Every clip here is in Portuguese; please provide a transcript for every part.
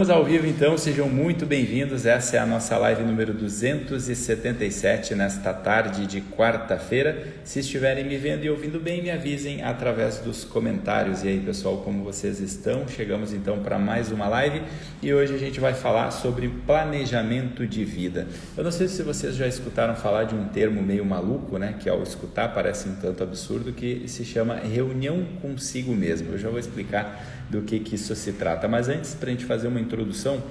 Estamos ao vivo então, sejam muito bem-vindos. Essa é a nossa live número 277 nesta tarde de quarta-feira. Se estiverem me vendo e ouvindo bem, me avisem através dos comentários. E aí, pessoal, como vocês estão? Chegamos então para mais uma live e hoje a gente vai falar sobre planejamento de vida. Eu não sei se vocês já escutaram falar de um termo meio maluco, né? Que ao escutar parece um tanto absurdo, que se chama reunião consigo mesmo. Eu já vou explicar do que isso se trata, mas antes, para a gente fazer uma introdução,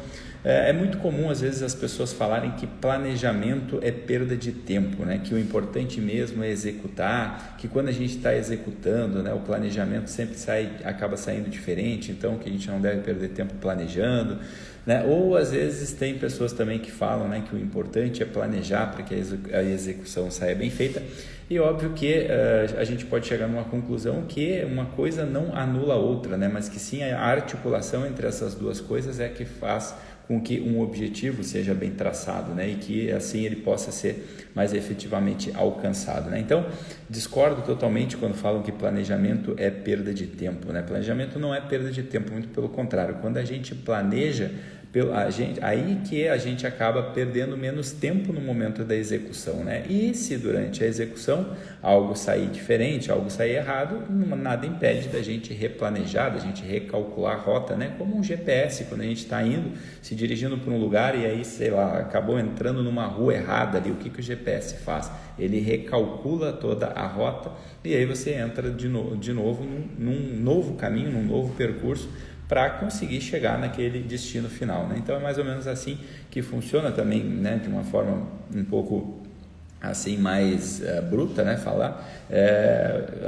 é muito comum às vezes as pessoas falarem que planejamento é perda de tempo, né? Que o importante mesmo é executar, que quando a gente está executando, né, o planejamento sempre acaba saindo diferente, então que a gente não deve perder tempo planejando, né? Ou às vezes tem pessoas também que falam, né, que o importante é planejar para que a execução saia bem feita. E óbvio que a gente pode chegar numa conclusão que uma coisa não anula a outra, né? Mas que sim, a articulação entre essas duas coisas é que faz com que um objetivo seja bem traçado, né? E que assim ele possa ser mais efetivamente alcançado, né? Então, discordo totalmente quando falam que planejamento é perda de tempo, né? Planejamento não é perda de tempo, muito pelo contrário. Quando a gente planeja, aí que a gente acaba perdendo menos tempo no momento da execução, né? E se durante a execução algo sair diferente, algo sair errado, nada impede da gente replanejar, da gente recalcular a rota, né? Como um GPS, quando a gente está indo, se dirigindo para um lugar e aí, sei lá, acabou entrando numa rua errada ali, o que o GPS faz? Ele recalcula toda a rota e aí você entra de novo num novo caminho, num novo percurso, para conseguir chegar naquele destino final, né? Então é mais ou menos assim que funciona também, né? De uma forma um pouco assim mais bruta, né? Falar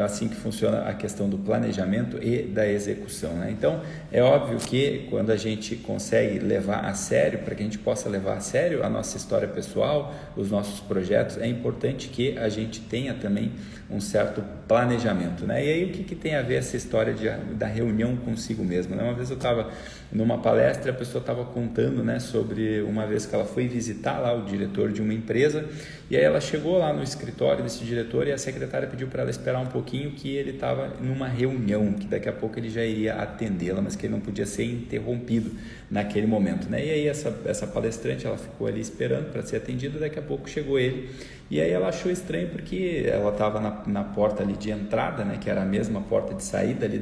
assim que funciona a questão do planejamento e da execução, né? Então é óbvio que quando a gente consegue levar a sério, para que a gente possa levar a sério a nossa história pessoal, os nossos projetos, é importante que a gente tenha também um certo planejamento, né? E aí o que tem a ver essa história da reunião consigo mesmo, né? Uma vez eu estava numa palestra, a pessoa estava contando, né, sobre uma vez que ela foi visitar lá o diretor de uma empresa, e aí ela chegou lá no escritório desse diretor e a secretária pediu para ela esperar um pouquinho, que ele estava numa reunião, que daqui a pouco ele já iria atendê-la, mas que ele não podia ser interrompido naquele momento, né? E aí essa palestrante, ela ficou ali esperando para ser atendida, daqui a pouco chegou ele, e aí ela achou estranho porque ela estava na porta ali de entrada, né, que era a mesma porta de saída ali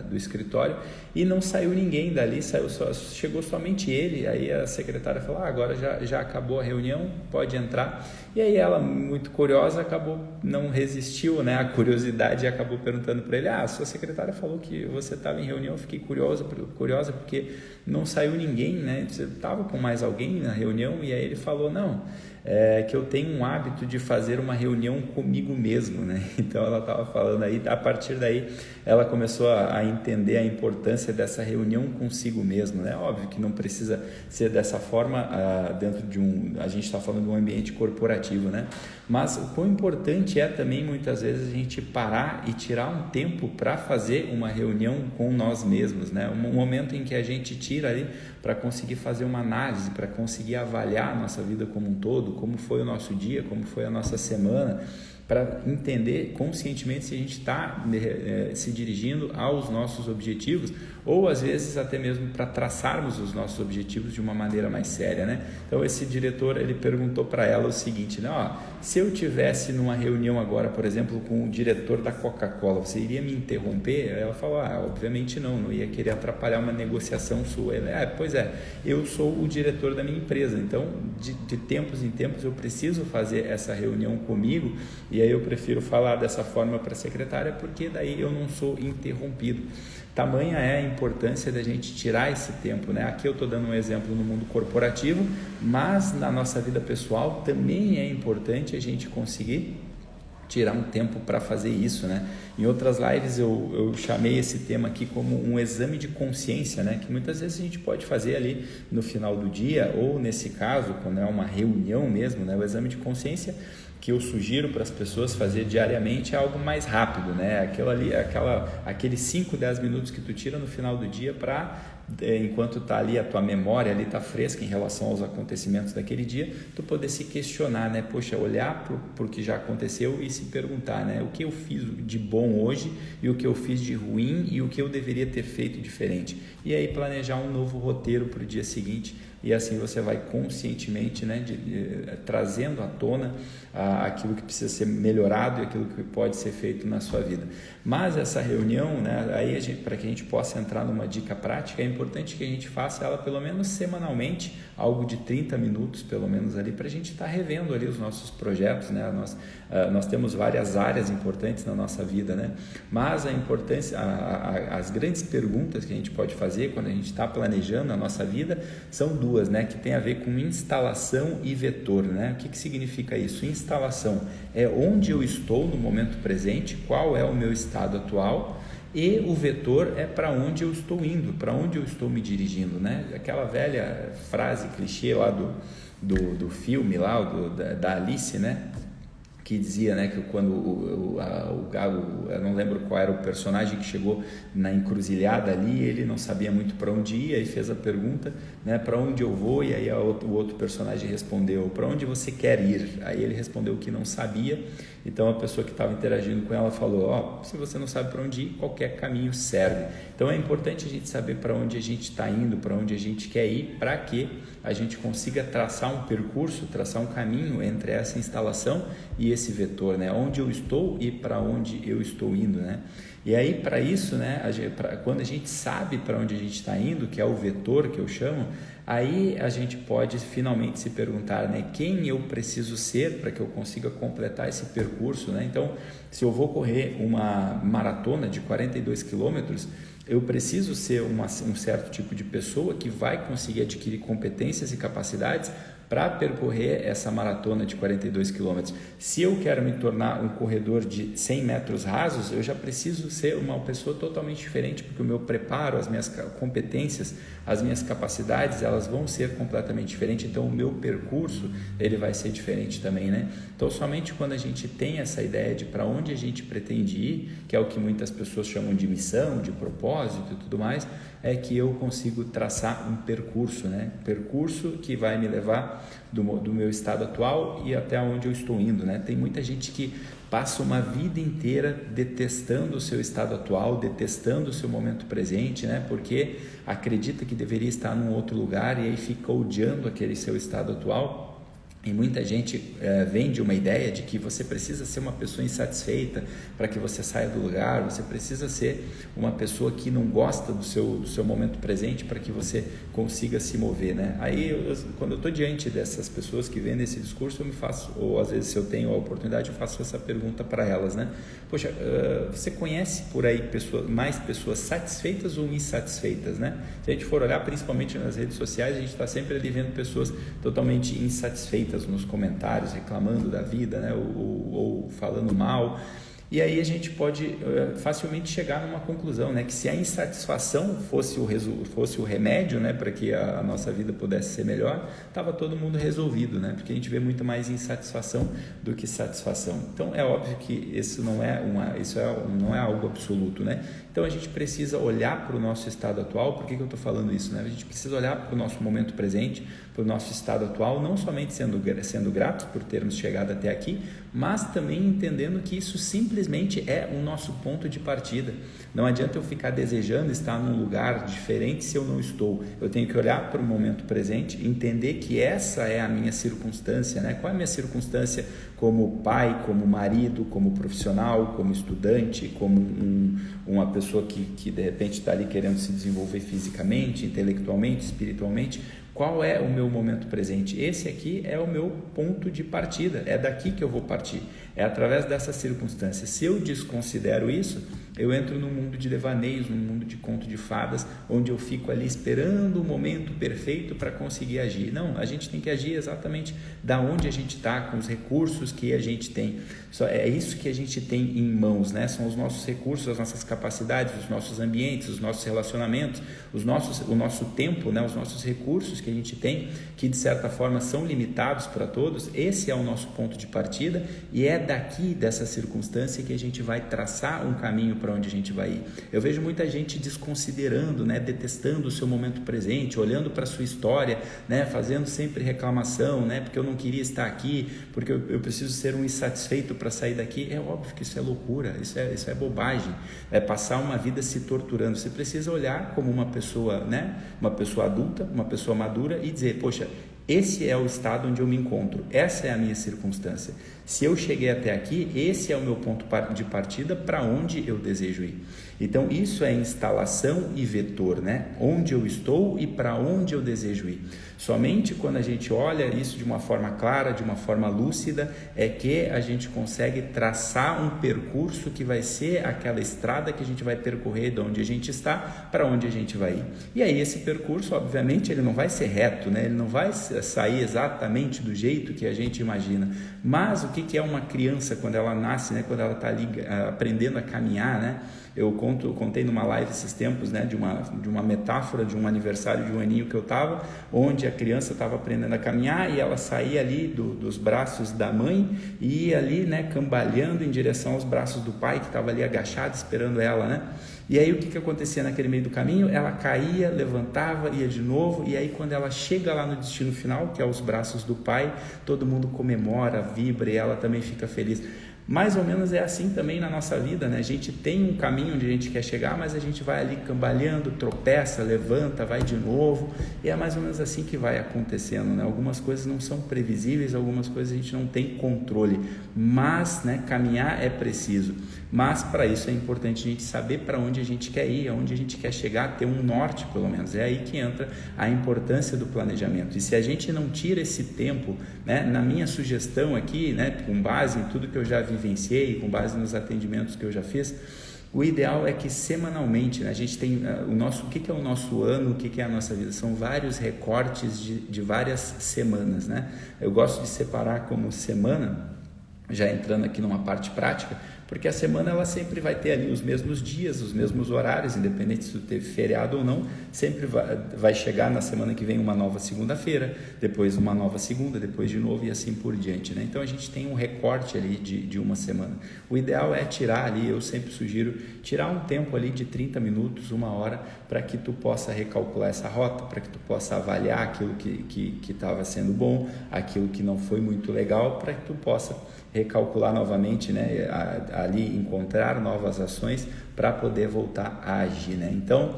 do escritório, e não saiu ninguém dali, chegou somente ele. Aí a secretária falou, agora já acabou a reunião, pode entrar. E aí ela, muito curiosa, não resistiu, né, à curiosidade, e acabou perguntando para ele, a sua secretária falou que você estava em reunião, fiquei curiosa porque não saiu ninguém, né, você estava com mais alguém na reunião? E aí ele falou, não, que eu tenho um hábito de fazer uma reunião comigo mesmo, né? Então ela estava falando aí, a partir daí ela começou a entender a importância dessa reunião consigo mesmo, né? Óbvio que não precisa ser dessa forma dentro de a gente está falando de um ambiente corporativo, né? Mas o quão importante é também muitas vezes a gente parar e tirar um tempo para fazer uma reunião com nós mesmos, né? Um momento em que a gente tira ali para conseguir fazer uma análise, para conseguir avaliar a nossa vida como um todo, como foi o nosso dia, como foi a nossa semana, para entender conscientemente se a gente está se dirigindo aos nossos objetivos, ou às vezes até mesmo para traçarmos os nossos objetivos de uma maneira mais séria, né? Então esse diretor, ele perguntou para ela o seguinte, né? Se eu tivesse numa reunião agora, por exemplo, com o diretor da Coca-Cola, você iria me interromper? Ela falou, obviamente não ia querer atrapalhar uma negociação sua. Ele, pois é, eu sou o diretor da minha empresa, então de tempos em tempos eu preciso fazer essa reunião comigo, e aí eu prefiro falar dessa forma para a secretária, porque daí eu não sou interrompido. Tamanha é a importância da gente tirar esse tempo, né? Aqui eu estou dando um exemplo no mundo corporativo, mas na nossa vida pessoal também é importante a gente conseguir tirar um tempo para fazer isso, né? Em outras lives eu chamei esse tema aqui como um exame de consciência, né? Que muitas vezes a gente pode fazer ali no final do dia, ou nesse caso, quando é uma reunião mesmo, né? O exame de consciência, que eu sugiro para as pessoas fazer diariamente é algo mais rápido, né? Aqueles 5, 10 minutos que tu tira no final do dia para, enquanto está ali a tua memória ali está fresca em relação aos acontecimentos daquele dia, tu poder se questionar, né? Poxa, olhar para o que já aconteceu e se perguntar, né? O que eu fiz de bom hoje e o que eu fiz de ruim e o que eu deveria ter feito diferente. E aí planejar um novo roteiro para o dia seguinte, e assim você vai conscientemente, né, trazendo à tona aquilo que precisa ser melhorado e aquilo que pode ser feito na sua vida. Mas essa reunião, né, aí para que a gente possa entrar numa dica prática, é importante que a gente faça ela pelo menos semanalmente, algo de 30 minutos pelo menos ali, para a gente estar revendo ali os nossos projetos, né? Nós temos várias áreas importantes na nossa vida, né? Mas a importância, as grandes perguntas que a gente pode fazer quando a gente está planejando a nossa vida são duas, né? Que tem a ver com instalação e vetor, né? O que significa isso? Instalação é onde eu estou no momento presente, qual é o meu estado atual, e o vetor é para onde eu estou indo, para onde eu estou me dirigindo, né? Aquela velha frase clichê lá do filme lá, da Alice, né? Que dizia, né, que quando eu não lembro qual era o personagem que chegou na encruzilhada ali, ele não sabia muito para onde ia e fez a pergunta, né, para onde eu vou, e aí o outro personagem respondeu, para onde você quer ir? Aí ele respondeu que não sabia. Então a pessoa que estava interagindo com ela falou, se você não sabe para onde ir, qualquer caminho serve. Então é importante a gente saber para onde a gente está indo, para onde a gente quer ir, para que a gente consiga traçar um percurso, traçar um caminho entre essa instalação e esse vetor, né? Onde eu estou e para onde eu estou indo, né? E aí, para isso, né, quando a gente sabe para onde a gente está indo, que é o vetor que eu chamo, aí a gente pode finalmente se perguntar, né, quem eu preciso ser para que eu consiga completar esse percurso, né? Então, se eu vou correr uma maratona de 42 quilômetros, eu preciso ser um certo tipo de pessoa que vai conseguir adquirir competências e capacidades para percorrer essa maratona de 42 quilômetros. Se eu quero me tornar um corredor de 100 metros rasos, eu já preciso ser uma pessoa totalmente diferente, porque o meu preparo, as minhas competências, as minhas capacidades, elas vão ser completamente diferentes, então o meu percurso, ele vai ser diferente também, né? Então, somente quando a gente tem essa ideia de para onde a gente pretende ir, que é o que muitas pessoas chamam de missão, de propósito e tudo mais, é que eu consigo traçar um percurso, né? Percurso que vai me levar do meu estado atual e até onde eu estou indo, né? Tem muita gente que passa uma vida inteira detestando o seu estado atual, detestando o seu momento presente, né? Porque acredita que deveria estar num outro lugar e aí fica odiando aquele seu estado atual. E muita gente vende uma ideia de que você precisa ser uma pessoa insatisfeita para que você saia do lugar, você precisa ser uma pessoa que não gosta do seu momento presente para que você consiga se mover, né? Aí, quando eu estou diante dessas pessoas que vendem esse discurso, eu me faço, ou às vezes se eu tenho a oportunidade, eu faço essa pergunta para elas, né? Poxa, você conhece por aí mais pessoas satisfeitas ou insatisfeitas, né? Se a gente for olhar principalmente nas redes sociais, a gente está sempre ali vendo pessoas totalmente insatisfeitas nos comentários, reclamando da vida, né? ou falando mal. E aí a gente pode facilmente chegar numa conclusão, né? Que se a insatisfação fosse o remédio, né? Para que a nossa vida pudesse ser melhor, estava todo mundo resolvido, né? Porque a gente vê muito mais insatisfação do que satisfação. Então é óbvio que isso não é algo absoluto, né? Então a gente precisa olhar para o nosso estado atual. Por que eu estou falando isso, né? A gente precisa olhar para o nosso momento presente, para o nosso estado atual, não somente sendo gratos por termos chegado até aqui, mas também entendendo que isso simplesmente é o nosso ponto de partida. Não adianta eu ficar desejando estar num lugar diferente se eu não estou. Eu tenho que olhar para o momento presente, entender que essa é a minha circunstância, né? Qual é a minha circunstância como pai, como marido, como profissional, como estudante, como uma pessoa que de repente está ali querendo se desenvolver fisicamente, intelectualmente, espiritualmente. Qual é o meu momento presente? Esse aqui é o meu ponto de partida, é daqui que eu vou partir, é através dessa circunstância. Se eu desconsidero isso, eu entro num mundo de devaneios, num mundo de conto de fadas, onde eu fico ali esperando o momento perfeito para conseguir agir. Não, a gente tem que agir exatamente da onde a gente está, com os recursos que a gente tem. É isso que a gente tem em mãos, né? São os nossos recursos, as nossas capacidades, os nossos ambientes, os nossos relacionamentos, o nosso tempo, né? Os nossos recursos que a gente tem, que de certa forma são limitados para todos. Esse é o nosso ponto de partida e é daqui, dessa circunstância, que a gente vai traçar um caminho para onde a gente vai ir. Eu vejo muita gente desconsiderando, né? Detestando o seu momento presente, olhando para a sua história, né? Fazendo sempre reclamação, né? Porque eu não queria estar aqui, porque eu preciso ser um insatisfeito para sair daqui. É óbvio que isso é loucura, isso é bobagem, é passar uma vida se torturando. Você precisa olhar como uma pessoa, né? Uma pessoa adulta, uma pessoa madura e dizer, poxa, esse é o estado onde eu me encontro, essa é a minha circunstância. Se eu cheguei até aqui, esse é o meu ponto de partida para onde eu desejo ir. Então isso é instalação e vetor, né? Onde eu estou e para onde eu desejo ir. Somente quando a gente olha isso de uma forma clara, de uma forma lúcida, é que a gente consegue traçar um percurso que vai ser aquela estrada que a gente vai percorrer de onde a gente está para onde a gente vai ir. E aí esse percurso, obviamente, ele não vai ser reto, né? Ele não vai sair exatamente do jeito que a gente imagina. Mas o que é uma criança quando ela nasce, né? Quando ela está ali aprendendo a caminhar, né? Eu contei numa live esses tempos, né, de uma metáfora de um aniversário de um aninho que eu estava, onde a criança estava aprendendo a caminhar e ela saía ali dos braços da mãe e ia ali, né, cambaleando em direção aos braços do pai, que estava ali agachado esperando ela, né? E aí o que acontecia naquele meio do caminho? Ela caía, levantava, ia de novo, e aí quando ela chega lá no destino final, que é os braços do pai, todo mundo comemora, vibra e ela também fica feliz. Mais ou menos é assim também na nossa vida, né? A gente tem um caminho onde a gente quer chegar, mas a gente vai ali cambaleando, tropeça, levanta, vai de novo, e é mais ou menos assim que vai acontecendo, né? Algumas coisas não são previsíveis, algumas coisas a gente não tem controle, mas, né, caminhar é preciso. Mas para isso é importante a gente saber para onde a gente quer ir, aonde a gente quer chegar, ter um norte pelo menos. É aí que entra a importância do planejamento. E se a gente não tira esse tempo, né, na minha sugestão aqui, né, com base em tudo que eu já vivenciei, com base nos atendimentos que eu já fiz, o ideal é que semanalmente, né, a gente tem o que é o nosso ano, o que é a nossa vida. São vários recortes de várias semanas, né? Eu gosto de separar como semana, já entrando aqui numa parte prática, porque a semana ela sempre vai ter ali os mesmos dias, os mesmos horários, independente se tu teve feriado ou não, sempre vai chegar na semana que vem uma nova segunda-feira, depois uma nova segunda, depois de novo e assim por diante, né? Então a gente tem um recorte ali de uma semana. O ideal é tirar ali, eu sempre sugiro, tirar um tempo ali de 30 minutos, uma hora, para que tu possa recalcular essa rota, para que tu possa avaliar aquilo que estava sendo bom, aquilo que não foi muito legal, para que tu possa recalcular novamente, né, ali encontrar novas ações para poder voltar a agir, né? Então,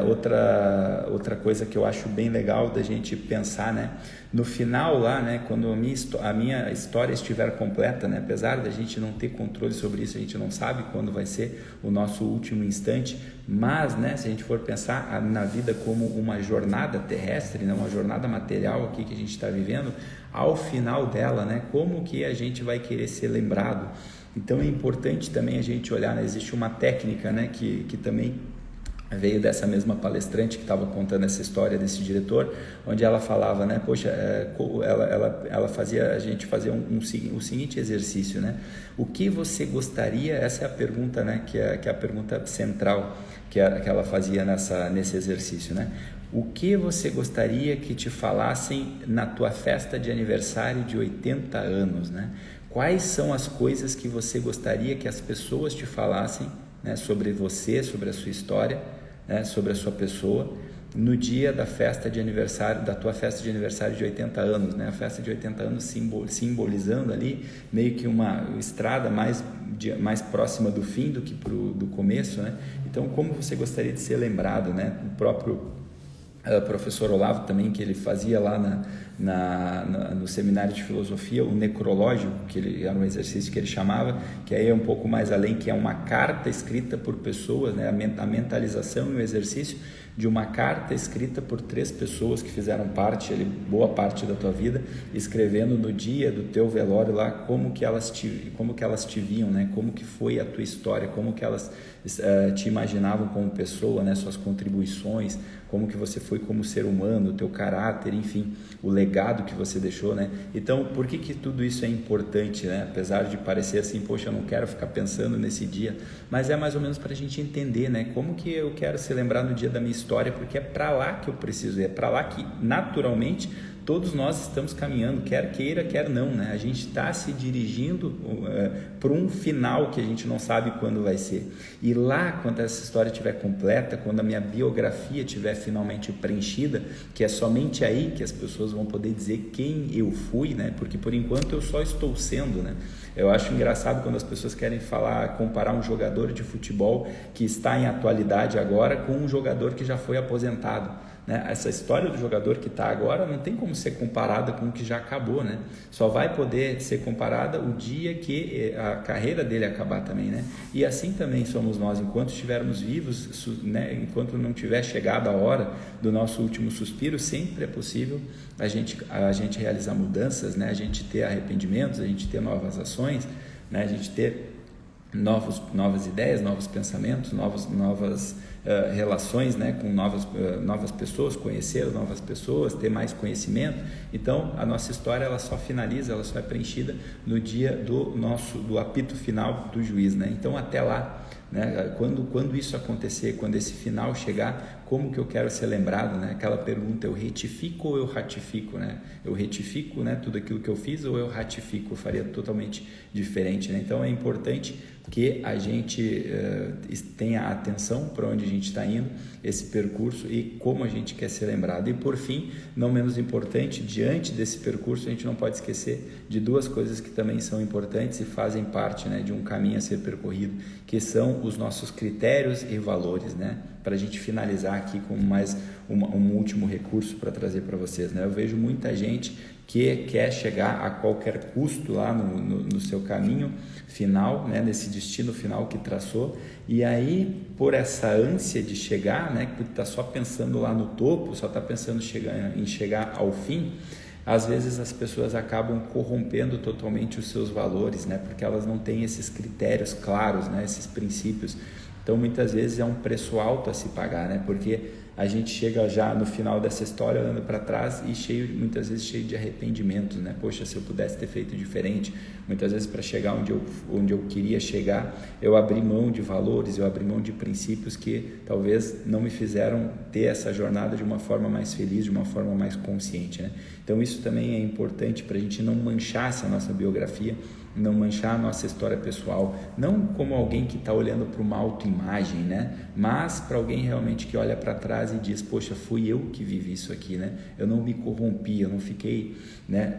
outra coisa que eu acho bem legal da gente pensar, né, no final lá, né, quando a minha história estiver completa, né, apesar da gente não ter controle sobre isso, a gente não sabe quando vai ser o nosso último instante, mas, né, se a gente for pensar na vida como uma jornada terrestre, né, uma jornada material aqui que a gente está vivendo, ao final dela, né, como que a gente vai querer ser lembrado? Então é importante também a gente olhar, né, existe uma técnica, né, que também veio dessa mesma palestrante que estava contando essa história desse diretor, onde ela falava, né, poxa, ela fazia a gente fazer o seguinte exercício, né, o que você gostaria, essa é a pergunta, né, que é a pergunta central que ela fazia nesse exercício, né, o que você gostaria que te falassem na tua festa de aniversário de 80 anos, né? Quais são as coisas que você gostaria que as pessoas te falassem, né, sobre você, sobre a sua história, né, sobre a sua pessoa, no dia da festa de aniversário, da tua festa de aniversário de 80 anos, né? A festa de 80 anos simbolizando ali meio que uma estrada mais próxima do fim do que do começo, né? Então, como você gostaria de ser lembrado, né? O próprio professor Olavo também, que ele fazia lá no seminário de filosofia, o necrológico, que era um exercício que ele chamava, que aí é um pouco mais além, que é uma carta escrita por pessoas, né, a mentalização e o exercício de uma carta escrita por 3 pessoas que fizeram parte, boa parte da tua vida, escrevendo no dia do teu velório lá como que elas te viam, né? Como que foi a tua história, como que elas te imaginavam como pessoa, né? Suas contribuições, como que você foi como ser humano, o teu caráter, enfim, o legado que você deixou, né? Então, por que tudo isso é importante, né? Apesar de parecer assim, poxa, eu não quero ficar pensando nesse dia, mas é mais ou menos para a gente entender, né? Como que eu quero ser lembrado no dia da minha história, porque é para lá que eu preciso ir, é para lá que naturalmente todos nós estamos caminhando, quer queira, quer não, né? A gente está se dirigindo para um final que a gente não sabe quando vai ser. E lá, quando essa história estiver completa, quando a minha biografia estiver finalmente preenchida, que é somente aí que as pessoas vão poder dizer quem eu fui, né? Porque por enquanto eu só estou sendo, né? Eu acho engraçado quando as pessoas querem comparar um jogador de futebol que está em atualidade agora com um jogador que já foi aposentado, né? Essa história do jogador que está agora não tem como ser comparada com o que já acabou, né? Só vai poder ser comparada o dia que a carreira dele acabar também, né? E assim também somos nós, enquanto estivermos vivos, né? Enquanto não tiver chegado a hora do nosso último suspiro, sempre é possível a gente realizar mudanças, né? A gente ter arrependimentos, a gente ter novas ações, né? A gente ter novas ideias, novos pensamentos, novas relações, né, com novas pessoas, conhecer novas pessoas, ter mais conhecimento. Então a nossa história ela só finaliza, ela só é preenchida no dia do apito final do juiz, né? Então até lá, né, quando isso acontecer, quando esse final chegar, como que eu quero ser lembrado, né? Aquela pergunta, eu retifico ou eu ratifico, né? Eu retifico, né, tudo aquilo que eu fiz ou eu ratifico? Eu faria totalmente diferente, né? Então é importante que a gente tenha atenção para onde a gente está indo, esse percurso e como a gente quer ser lembrado. E por fim, não menos importante, diante desse percurso, a gente não pode esquecer de 2 coisas que também são importantes e fazem parte, né, de um caminho a ser percorrido, que são os nossos critérios e valores, né? Para a gente finalizar aqui com mais um último recurso para trazer para vocês, né? Eu vejo muita gente que quer chegar a qualquer custo lá no seu caminho final, né? Nesse destino final que traçou, e aí por essa ânsia de chegar, né? Que está só pensando lá no topo, só está pensando em chegar ao fim, às vezes as pessoas acabam corrompendo totalmente os seus valores, né? Porque elas não têm esses critérios claros, né? Esses princípios. Então muitas vezes é um preço alto a se pagar, né? Porque a gente chega já no final dessa história olhando para trás e muitas vezes cheio de arrependimentos, né? Poxa, se eu pudesse ter feito diferente. Muitas vezes para chegar onde eu queria chegar, eu abri mão de valores, eu abri mão de princípios que talvez não me fizeram ter essa jornada de uma forma mais feliz, de uma forma mais consciente, né? Então isso também é importante para a gente não manchar essa nossa biografia, não manchar a nossa história pessoal, não como alguém que está olhando para uma autoimagem, né? Mas para alguém realmente que olha para trás e diz, poxa, fui eu que vivi isso aqui, né? Eu não me corrompi, eu não fiquei, né,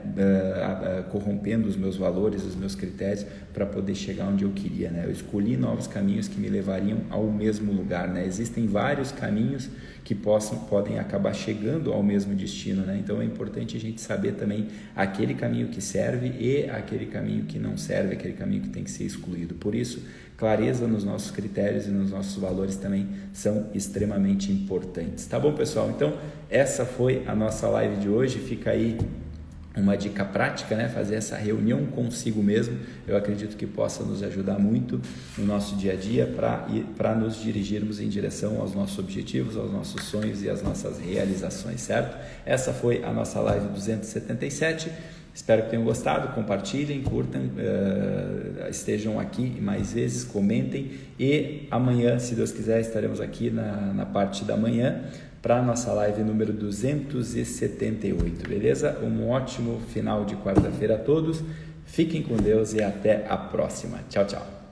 corrompendo os meus valores, os meus critérios para poder chegar onde eu queria, né? Eu escolhi novos caminhos que me levariam ao mesmo lugar, né? Existem vários caminhos que podem acabar chegando ao mesmo destino, né? Então é importante a gente saber também aquele caminho que serve e aquele caminho que não serve, aquele caminho que tem que ser excluído. Por isso, clareza nos nossos critérios e nos nossos valores também são extremamente importantes. Tá bom, pessoal? Então, essa foi a nossa live de hoje. Fica aí uma dica prática, né? Fazer essa reunião consigo mesmo, eu acredito que possa nos ajudar muito no nosso dia a dia para nos dirigirmos em direção aos nossos objetivos, aos nossos sonhos e às nossas realizações, certo? Essa foi a nossa live 277, espero que tenham gostado, compartilhem, curtam, estejam aqui mais vezes, comentem e amanhã, se Deus quiser, estaremos aqui na parte da manhã para a nossa live número 278, beleza? Um ótimo final de quarta-feira a todos, fiquem com Deus e até a próxima. Tchau, tchau.